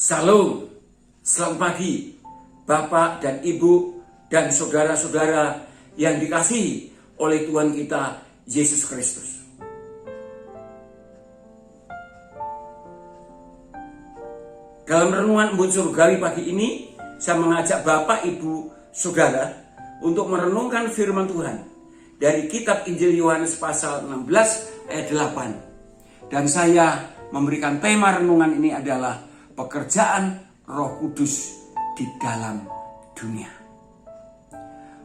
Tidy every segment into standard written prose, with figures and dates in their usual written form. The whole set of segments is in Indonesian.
Salam, selamat pagi Bapak dan Ibu dan saudara-saudara yang dikasihi oleh Tuhan kita Yesus Kristus. Dalam renungan Embun Surgawi pagi ini, saya mengajak Bapak, Ibu, Saudara untuk merenungkan firman Tuhan dari kitab Injil Yohanes pasal 16 ayat 8. Dan saya memberikan tema renungan ini adalah pekerjaan Roh Kudus di dalam dunia.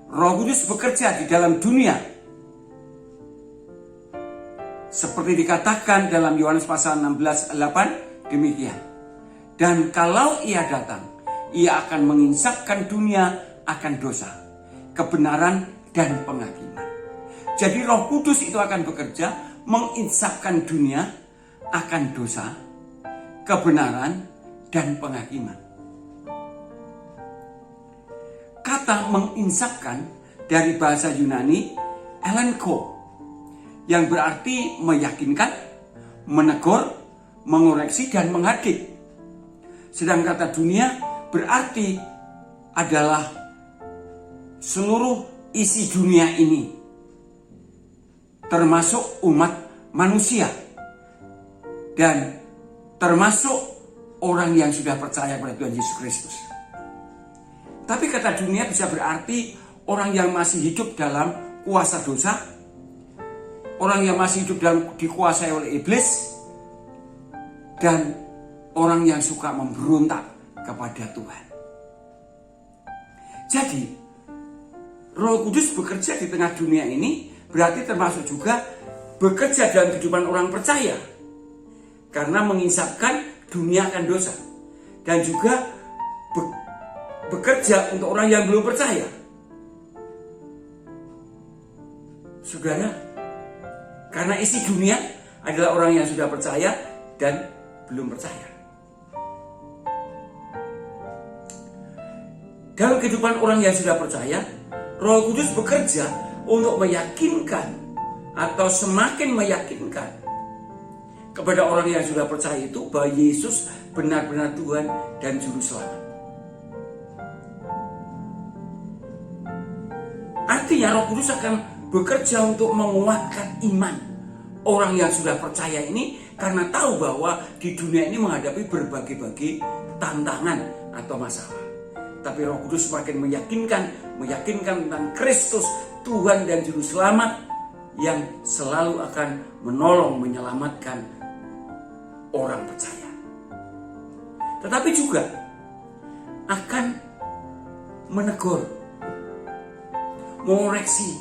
Roh Kudus bekerja di dalam dunia. Seperti dikatakan dalam Yohanes pasal 16 ayat 8, demikian. Dan kalau ia datang, ia akan menginsafkan dunia akan dosa, kebenaran, dan penghakiman. Jadi Roh Kudus itu akan bekerja menginsafkan dunia akan dosa, kebenaran, dan penghakiman. Kata menginsafkan dari bahasa Yunani elenko, yang berarti meyakinkan, menegur, mengoreksi, dan menghadik. Sedang kata dunia berarti adalah seluruh isi dunia ini, termasuk umat manusia dan termasuk orang yang sudah percaya kepada Tuhan Yesus Kristus. Tapi kata dunia bisa berarti orang yang masih hidup dalam kuasa dosa, orang yang masih hidup dalam dikuasai oleh iblis, dan orang yang suka memberontak kepada Tuhan. Jadi, Roh Kudus bekerja di tengah dunia ini berarti termasuk juga bekerja dalam kehidupan orang percaya, karena menginsafkan dunia akan dosa, dan juga bekerja untuk orang yang belum percaya. Saudara, karena isi dunia adalah orang yang sudah percaya dan belum percaya. Dalam kehidupan orang yang sudah percaya, Roh Kudus bekerja untuk meyakinkan atau semakin meyakinkan kepada orang yang sudah percaya itu bahwa Yesus benar-benar Tuhan dan Juru Selamat. Artinya Roh Kudus akan bekerja untuk menguatkan iman orang yang sudah percaya ini, karena tahu bahwa di dunia ini menghadapi berbagai-bagai tantangan atau masalah. Tapi Roh Kudus semakin meyakinkan tentang Kristus, Tuhan dan Juru Selamat yang selalu akan menolong, menyelamatkan orang percaya. Tetapi juga akan menegur, mengoreksi,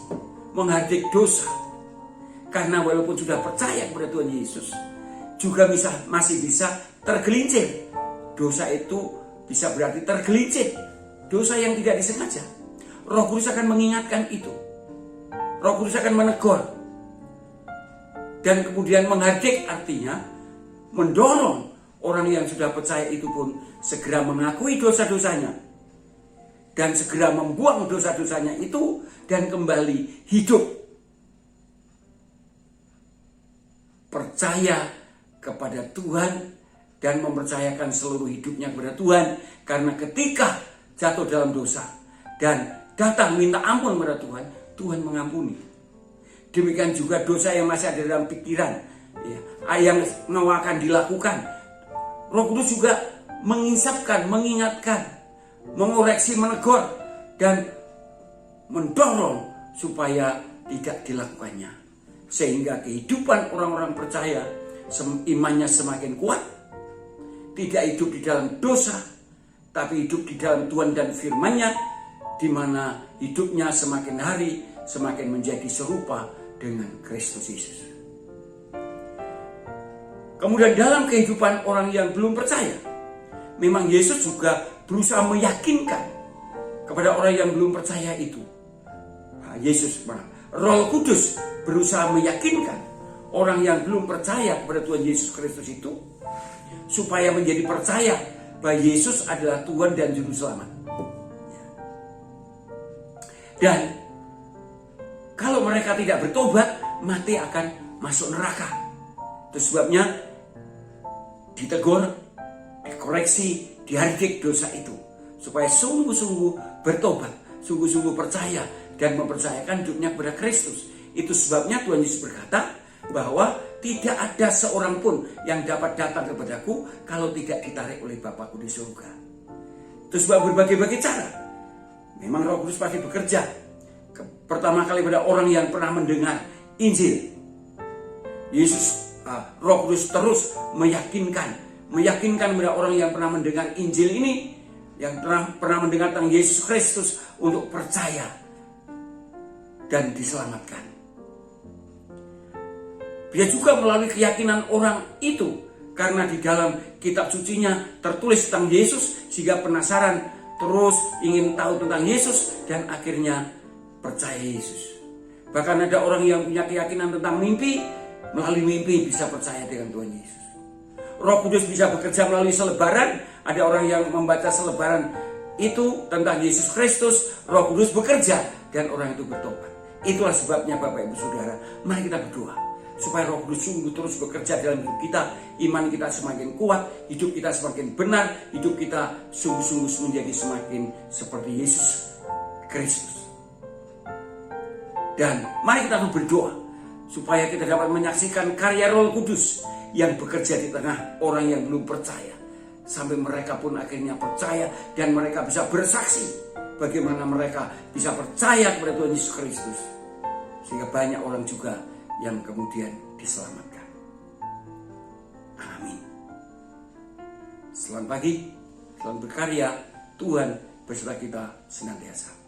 menghadik dosa. Karena walaupun sudah percaya kepada Tuhan Yesus, juga masih bisa tergelincir. Dosa itu bisa berarti tergelincir, dosa yang tidak disengaja. Roh Kudus akan mengingatkan itu. Roh Kudus akan menegur. Dan kemudian menghadik, artinya mendorong orang yang sudah percaya itu pun segera mengakui dosa-dosanya dan segera membuang dosa-dosanya itu dan kembali hidup percaya kepada Tuhan dan mempercayakan seluruh hidupnya kepada Tuhan. Karena ketika jatuh dalam dosa dan datang minta ampun kepada Tuhan, Tuhan mengampuni. Demikian juga dosa yang masih ada dalam pikiran, yang akan dilakukan, Roh Kudus juga menginsafkan, mengingatkan, mengoreksi, menegur, dan mendorong supaya tidak dilakukannya. Sehingga kehidupan orang-orang percaya, imannya semakin kuat, tidak hidup di dalam dosa, tapi hidup di dalam Tuhan dan firman-Nya, di mana hidupnya semakin hari semakin menjadi serupa dengan Kristus Yesus. Kemudian dalam kehidupan orang yang belum percaya, memang Yesus juga berusaha meyakinkan kepada orang yang belum percaya itu. Roh Kudus berusaha meyakinkan orang yang belum percaya kepada Tuhan Yesus Kristus itu supaya menjadi percaya bahwa Yesus adalah Tuhan dan Juru Selamat. Dan kalau mereka tidak bertobat, mati akan masuk neraka. Itu sebabnya ditegur, dikoreksi, dihardik dosa itu, supaya sungguh-sungguh bertobat, sungguh-sungguh percaya dan mempercayakan hidupnya kepada Kristus. Itu sebabnya Tuhan Yesus berkata bahwa tidak ada seorang pun yang dapat datang kepadaku kalau tidak ditarik oleh Bapakku di surga. Itu sebab berbagai-bagai cara memang Roh Kudus pasti bekerja. Pertama kali pada orang yang pernah mendengar Injil, Roh Kudus terus meyakinkan kepada orang yang pernah mendengar Injil ini, yang pernah mendengar tentang Yesus Kristus, untuk percaya dan diselamatkan. Dia juga melalui keyakinan orang itu, karena di dalam kitab sucinya tertulis tentang Yesus, sehingga penasaran, terus ingin tahu tentang Yesus, dan akhirnya percaya Yesus. Bahkan ada orang yang punya keyakinan tentang mimpi, melalui mimpi bisa percaya dengan Tuhan Yesus. Roh Kudus bisa bekerja melalui selebaran. Ada orang yang membaca selebaran itu tentang Yesus Kristus, Roh Kudus bekerja dan orang itu bertobat. Itulah sebabnya Bapak Ibu Saudara, mari kita berdoa supaya Roh Kudus sungguh terus bekerja dalam hidup kita, iman kita semakin kuat, hidup kita semakin benar, hidup kita sungguh-sungguh menjadi semakin seperti Yesus Kristus. Dan mari kita berdoa supaya kita dapat menyaksikan karya Roh Kudus yang bekerja di tengah orang yang belum percaya, sampai mereka pun akhirnya percaya dan mereka bisa bersaksi bagaimana mereka bisa percaya kepada Tuhan Yesus Kristus, sehingga banyak orang juga yang kemudian diselamatkan. Amin. Selamat pagi, selamat berkarya, Tuhan beserta kita senantiasa.